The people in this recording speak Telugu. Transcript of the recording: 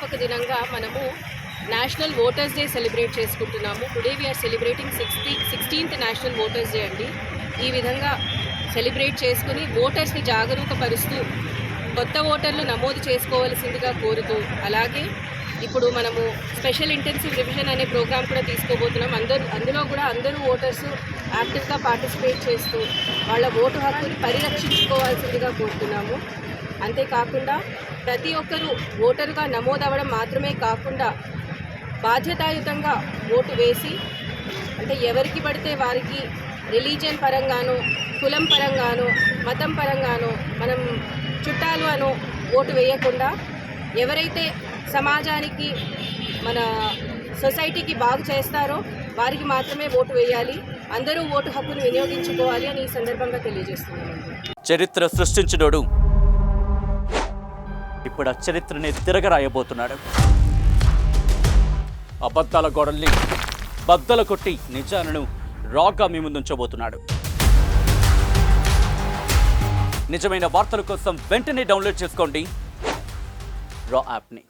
వ్యవస్థాపక దినంగా మనము నేషనల్ ఓటర్స్ డే సెలబ్రేట్ చేసుకుంటున్నాము. Today we are celebrating 16th national voters day అండి. ఈ విధంగా సెలబ్రేట్ చేసుకుని ఓటర్స్ని జాగరూకపరుస్తూ కొత్త ఓటర్లు నమోదు చేసుకోవాల్సిందిగా కోరుతూ, అలాగే ఇప్పుడు మనము స్పెషల్ ఇంటెన్సివ్ రివిజన్ అనే ప్రోగ్రామ్ కూడా తీసుకోబోతున్నాం. అందులో కూడా అందరూ ఓటర్స్ యాక్టివ్గా పార్టిసిపేట్ చేస్తూ వాళ్ళ ఓటు హక్కుని పరిరక్షించుకోవాల్సిందిగా కోరుతున్నాము. అంతేకాకుండా ప్రతి ఒక్కరూ ఓటరుగా నమోదవ్వడం మాత్రమే కాకుండా బాధ్యతాయుతంగా ఓటు వేసి, అంటే ఎవరికి పడితే వారికి రిలీజియన్ పరంగానో, కులం పరంగానో, మతం పరంగానో, మనం చుట్టాలు అనో ఓటు వేయకుండా ఎవరైతే సమాజానికి మన సొసైటీకి బాగు చేస్తారో వారికి మాత్రమే ఓటు వేయాలి. అందరూ ఓటు హక్కును వినియోగించుకోవాలి అని ఈ సందర్భంగా తెలియజేస్తున్నాను. చరిత్ర సృష్టించినోడు ఇప్పుడు ఆ చరిత్రని తిరగరాయబోతున్నాడు. అబద్ధాల గోడల్ని బద్దలు కొట్టి నిజాలను రాగా మీ ముందుంచబోతున్నాడు. నిజమైన వార్తల కోసం వెంటనే డౌన్లోడ్ చేసుకోండి రా యాప్ని.